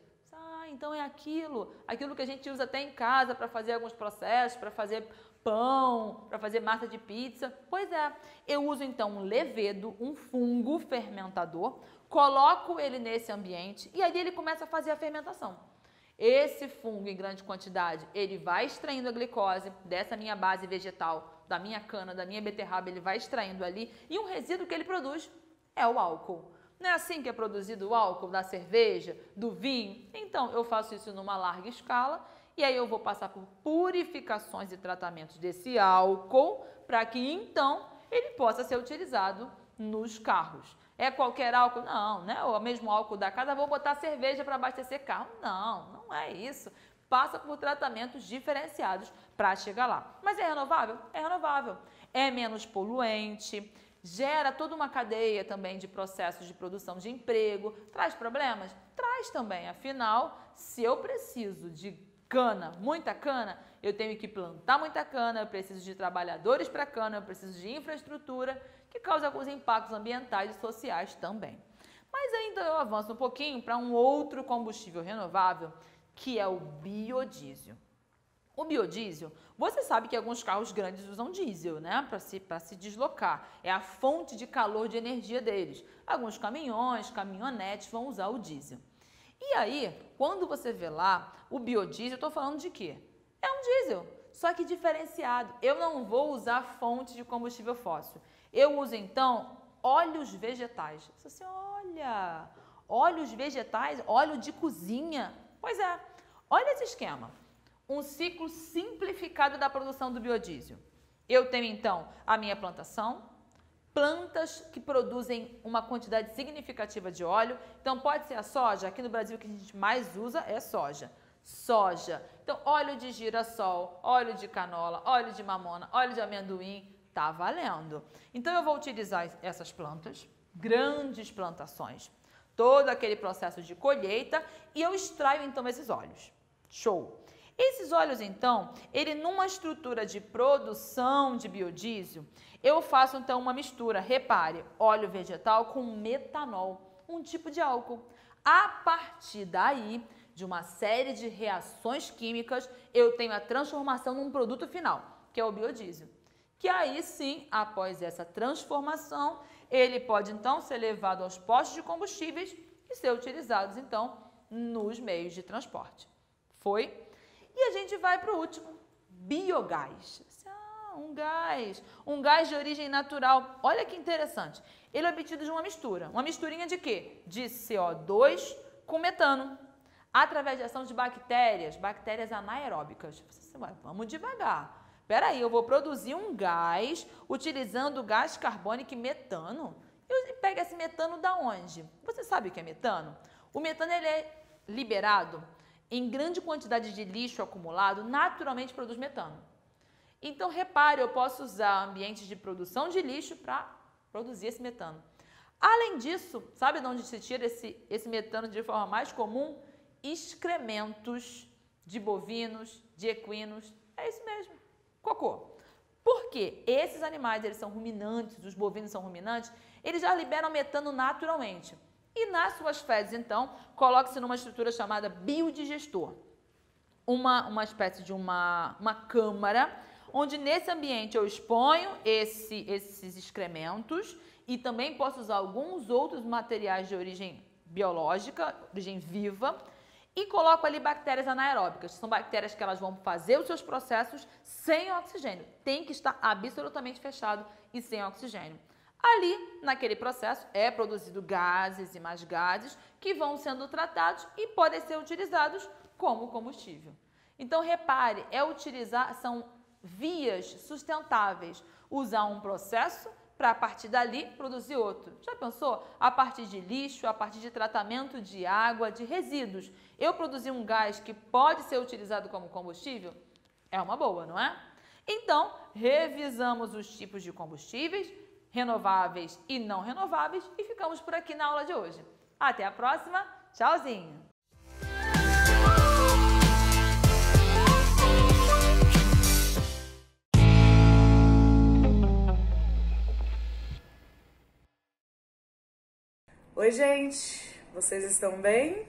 S12: Então é aquilo que a gente usa até em casa para fazer alguns processos, para fazer pão, para fazer massa de pizza. Pois é, eu uso então um levedo, um fungo fermentador, coloco ele nesse ambiente e aí ele começa a fazer a fermentação. Esse fungo em grande quantidade, ele vai extraindo a glicose dessa minha base vegetal, da minha cana, da minha beterraba, ele vai extraindo ali e um resíduo que ele produz é o álcool. Não é assim que é produzido o álcool da cerveja, do vinho? Então, eu faço isso numa larga escala e aí eu vou passar por purificações e tratamentos desse álcool para que, então, ele possa ser utilizado nos carros. É qualquer álcool? Não, né? O mesmo álcool da casa, vou botar cerveja para abastecer carro. Não, não é isso. Passa por tratamentos diferenciados para chegar lá. Mas é renovável? É renovável. É menos poluente, gera toda uma cadeia também de processos de produção de emprego. Traz problemas? Traz também. Afinal, se eu preciso de cana, muita cana, eu tenho que plantar muita cana, eu preciso de trabalhadores para cana, eu preciso de infraestrutura, que causa alguns impactos ambientais e sociais também. Mas ainda eu avanço um pouquinho para um outro combustível renovável, que é o biodiesel. O biodiesel, você sabe que alguns carros grandes usam diesel, né, para se deslocar. É a fonte de calor de energia deles. Alguns caminhões, caminhonetes vão usar o diesel. E aí, quando você vê lá o biodiesel, eu estou falando de quê? É um diesel, só que diferenciado. Eu não vou usar fonte de combustível fóssil. Eu uso, então, óleos vegetais. Você olha, óleos vegetais, óleo de cozinha. Pois é, olha esse esquema. Um ciclo simplificado da produção do biodiesel. Eu tenho, então, a minha plantação, plantas que produzem uma quantidade significativa de óleo. Então, pode ser a soja. Aqui no Brasil, o que a gente mais usa é soja. Soja. Então, óleo de girassol, óleo de canola, óleo de mamona, óleo de amendoim, tá valendo. Então, eu vou utilizar essas plantas, grandes plantações, todo aquele processo de colheita e eu extraio, então, esses óleos. Show! Esses óleos, então, ele numa estrutura de produção de biodiesel, eu faço, então, uma mistura, repare, óleo vegetal com metanol, um tipo de álcool. A partir daí, de uma série de reações químicas, eu tenho a transformação num produto final, que é o biodiesel. Que aí sim, após essa transformação, ele pode, então, ser levado aos postos de combustíveis e ser utilizados, então, nos meios de transporte. Foi? E a gente vai para o último, biogás. Um gás de origem natural. Olha que interessante. Ele é obtido de uma mistura. Uma misturinha de quê? De CO2 com metano. Através de ação de bactérias anaeróbicas. Vamos devagar. Espera aí, eu vou produzir um gás utilizando gás carbônico e metano. E pega esse metano da onde? Você sabe o que é metano? O metano ele é liberado em grande quantidade de lixo acumulado, naturalmente produz metano. Então, repare, eu posso usar ambientes de produção de lixo para produzir esse metano. Além disso, sabe de onde se tira esse metano de forma mais comum? Excrementos de bovinos, de equinos, é isso mesmo, cocô. Por quê? Esses animais, eles são ruminantes, os bovinos são ruminantes, eles já liberam metano naturalmente. E nas suas fezes, então, coloca-se numa estrutura chamada biodigestor. Uma espécie de uma câmara, onde nesse ambiente eu exponho esses excrementos e também posso usar alguns outros materiais de origem biológica, origem viva, e coloco ali bactérias anaeróbicas. São bactérias que elas vão fazer os seus processos sem oxigênio. Tem que estar absolutamente fechado e sem oxigênio. Ali, naquele processo, é produzido gases e mais gases que vão sendo tratados e podem ser utilizados como combustível. Então, repare, são vias sustentáveis. Usar um processo para, a partir dali, produzir outro. Já pensou? A partir de lixo, a partir de tratamento de água, de resíduos. Eu produzir um gás que pode ser utilizado como combustível? É uma boa, não é? Então, revisamos os tipos de combustíveis, renováveis e não renováveis, e ficamos por aqui na aula de hoje. Até a próxima, tchauzinho!
S13: Oi, gente! Vocês estão bem?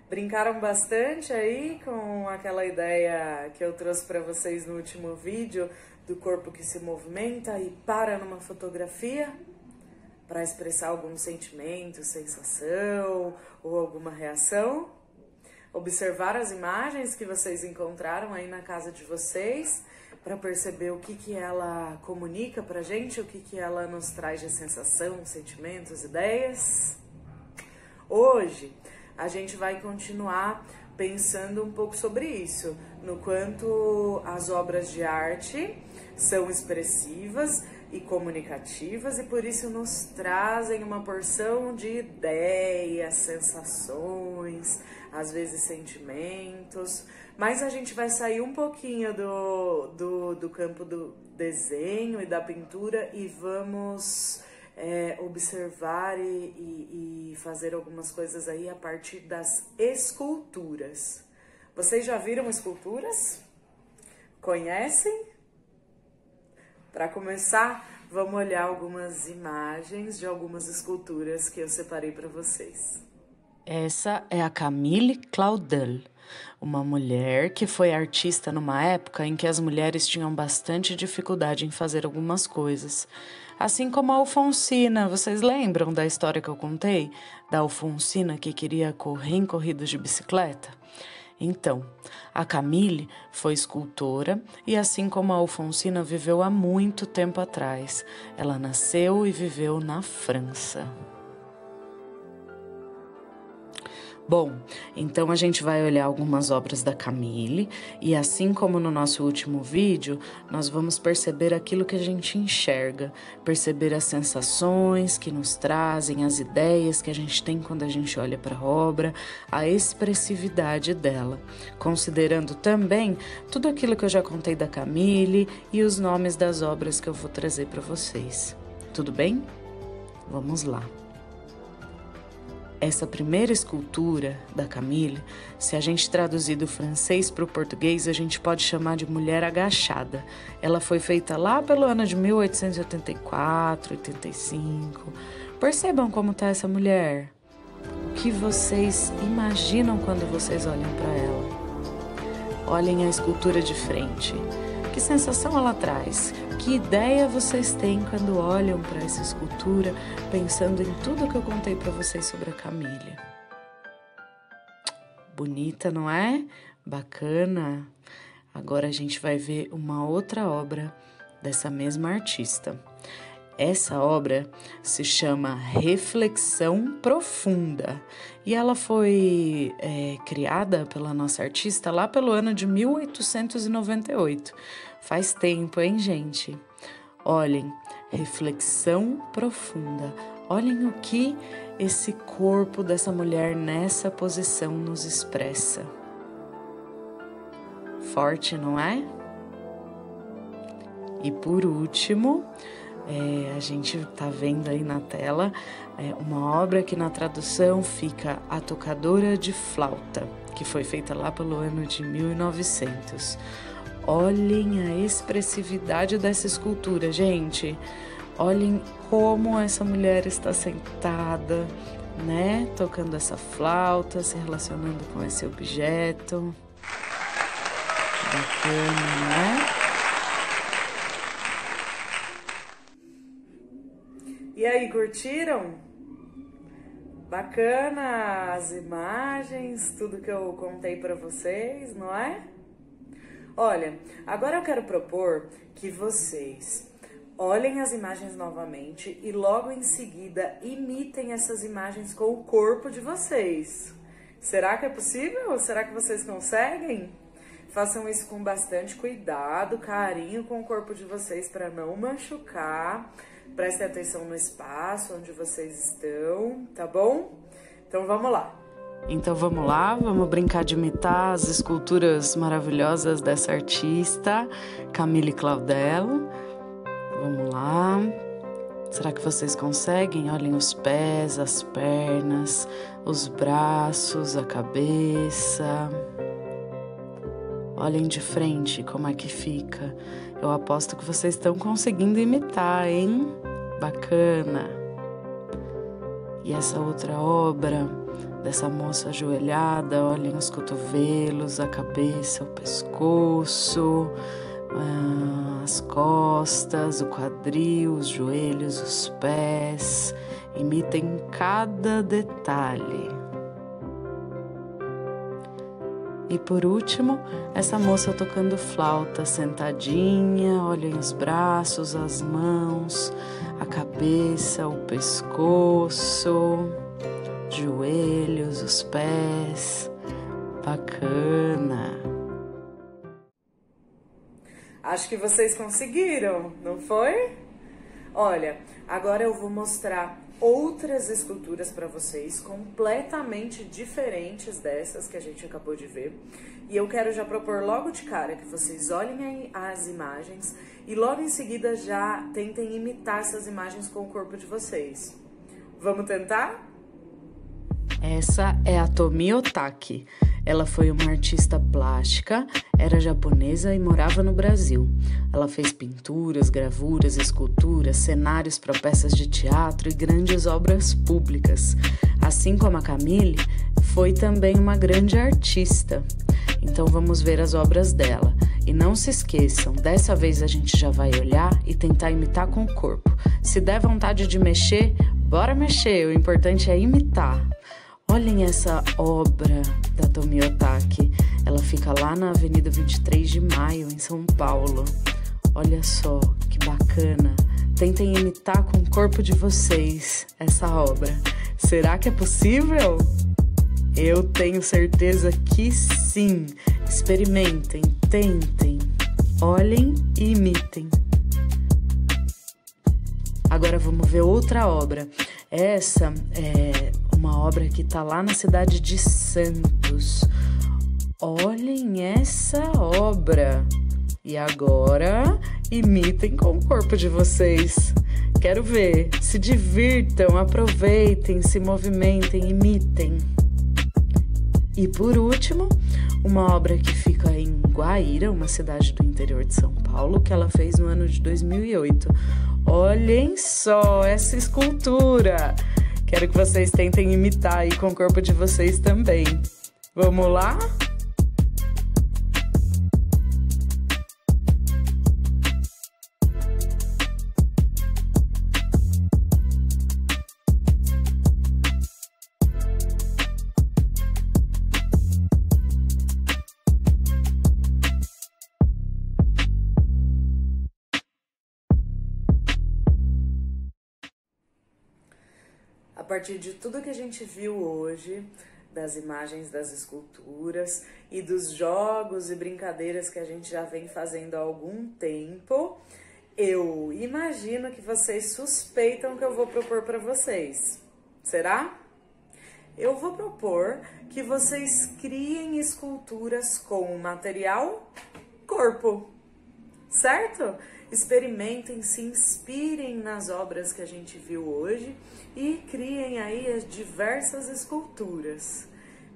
S13: Brincaram bastante aí com aquela ideia que eu trouxe para vocês no último vídeo do corpo que se movimenta e para numa fotografia para expressar algum sentimento, sensação ou alguma reação? Observar as imagens que vocês encontraram aí na casa de vocês para perceber o que ela comunica pra gente, o que ela nos traz de sensação, sentimentos, ideias. Hoje a gente vai continuar pensando um pouco sobre isso, no quanto as obras de arte são expressivas e comunicativas e por isso nos trazem uma porção de ideias, sensações, às vezes sentimentos, mas a gente vai sair um pouquinho do campo do desenho e da pintura e vamos observar e fazer algumas coisas aí a partir das esculturas. Vocês já viram esculturas? Conhecem? Para começar, vamos olhar algumas imagens de algumas esculturas que eu separei para vocês.
S14: Essa é a Camille Claudel, uma mulher que foi artista numa época em que as mulheres tinham bastante dificuldade em fazer algumas coisas. Assim como a Alfonsina, vocês lembram da história que eu contei? Da Alfonsina que queria correr em corridas de bicicleta? Então, a Camille foi escultora e, assim como a Alfonsina, viveu há muito tempo atrás. Ela nasceu e viveu na França. Bom, então a gente vai olhar algumas obras da Camille e assim como no nosso último vídeo, nós vamos perceber aquilo que a gente enxerga, perceber as sensações que nos trazem, as ideias que a gente tem quando a gente olha para a obra, a expressividade dela, considerando também tudo aquilo que eu já contei da Camille e os nomes das obras que eu vou trazer para vocês. Tudo bem? Vamos lá. Essa primeira escultura da Camille, se a gente traduzir do francês para o português, a gente pode chamar de Mulher Agachada. Ela foi feita lá pelo ano de 1884, 85. Percebam como está essa mulher. O que vocês imaginam quando vocês olham para ela? Olhem a escultura de frente. Que sensação ela traz? Que ideia vocês têm quando olham para essa escultura, pensando em tudo que eu contei para vocês sobre a Camille? Bonita, não é? Bacana. Agora a gente vai ver uma outra obra dessa mesma artista. Essa obra se chama Reflexão Profunda e ela foi criada pela nossa artista lá pelo ano de 1898. Faz tempo, hein, gente? Olhem, reflexão profunda. Olhem o que esse corpo dessa mulher nessa posição nos expressa. Forte, não é? E por último, A gente tá vendo aí na tela uma obra que na tradução fica A Tocadora de Flauta, que foi feita lá pelo ano de 1900. Olhem a expressividade dessa escultura, gente. Olhem como essa mulher está sentada, né? Tocando essa flauta, se relacionando com esse objeto. Bacana, né?
S13: E aí, curtiram? Bacana as imagens, tudo que eu contei para vocês, não é? Olha, agora eu quero propor que vocês olhem as imagens novamente e logo em seguida imitem essas imagens com o corpo de vocês. Será que é possível? Será que vocês conseguem? Façam isso com bastante cuidado, carinho com o corpo de vocês para não machucar. Prestem atenção no espaço onde vocês estão, tá bom? Então vamos lá.
S14: Então vamos lá, vamos brincar de imitar as esculturas maravilhosas dessa artista, Camille Claudel. Vamos lá. Será que vocês conseguem? Olhem os pés, as pernas, os braços, a cabeça. Olhem de frente como é que fica. Eu aposto que vocês estão conseguindo imitar, hein? Bacana. E essa outra obra dessa moça ajoelhada, olhem os cotovelos, a cabeça, o pescoço, as costas, o quadril, os joelhos, os pés. Imitem cada detalhe. E por último, essa moça tocando flauta, sentadinha, olhem os braços, as mãos, a cabeça, o pescoço, joelhos, os pés. Bacana!
S13: Acho que vocês conseguiram, não foi? Olha, agora eu vou mostrar outras esculturas para vocês completamente diferentes dessas que a gente acabou de ver. E eu quero já propor logo de cara que vocês olhem as imagens e logo em seguida já tentem imitar essas imagens com o corpo de vocês. Vamos tentar?
S14: Essa é a Tomi Otaki. Ela foi uma artista plástica, era japonesa e morava no Brasil. Ela fez pinturas, gravuras, esculturas, cenários para peças de teatro e grandes obras públicas. Assim como a Camille, foi também uma grande artista. Então vamos ver as obras dela. E não se esqueçam, dessa vez a gente já vai olhar e tentar imitar com o corpo. Se der vontade de mexer, bora mexer, o importante é imitar. Olhem essa obra da Tomi Otaki. Ela fica lá na Avenida 23 de Maio, em São Paulo. Olha só, que bacana. Tentem imitar com o corpo de vocês essa obra. Será que é possível? Eu tenho certeza que sim. Experimentem, tentem. Olhem e imitem. Agora vamos ver outra obra. Essa é uma obra que está lá na cidade de Santos. Olhem essa obra. E agora, imitem com o corpo de vocês. Quero ver. Se divirtam, aproveitem, se movimentem, imitem. E por último, uma obra que fica em Guaíra, uma cidade do interior de São Paulo, que ela fez no ano de 2008. Olhem só essa escultura! Quero que vocês tentem imitar aí com o corpo de vocês também. Vamos lá?
S13: A partir de tudo que a gente viu hoje, das imagens das esculturas e dos jogos e brincadeiras que a gente já vem fazendo há algum tempo, eu imagino que vocês suspeitam que eu vou propor para vocês. Será? Eu vou propor que vocês criem esculturas com o material corpo, certo? experimentem, se inspirem nas obras que a gente viu hoje e criem aí as diversas esculturas.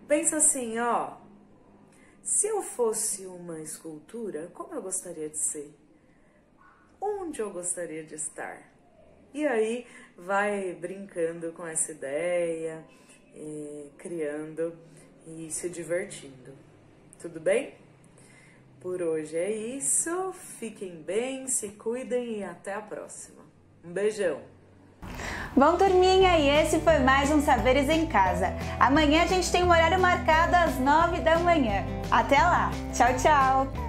S13: Pensa assim, ó, se eu fosse uma escultura, como eu gostaria de ser? Onde eu gostaria de estar? E aí vai brincando com essa ideia, criando e se divertindo. Tudo bem? Por hoje é isso. Fiquem bem, se cuidem e até a próxima. Um beijão!
S1: Bom, turminha, e esse foi mais um Saberes em Casa. Amanhã a gente tem um horário marcado às 9 da manhã. Até lá! Tchau, tchau!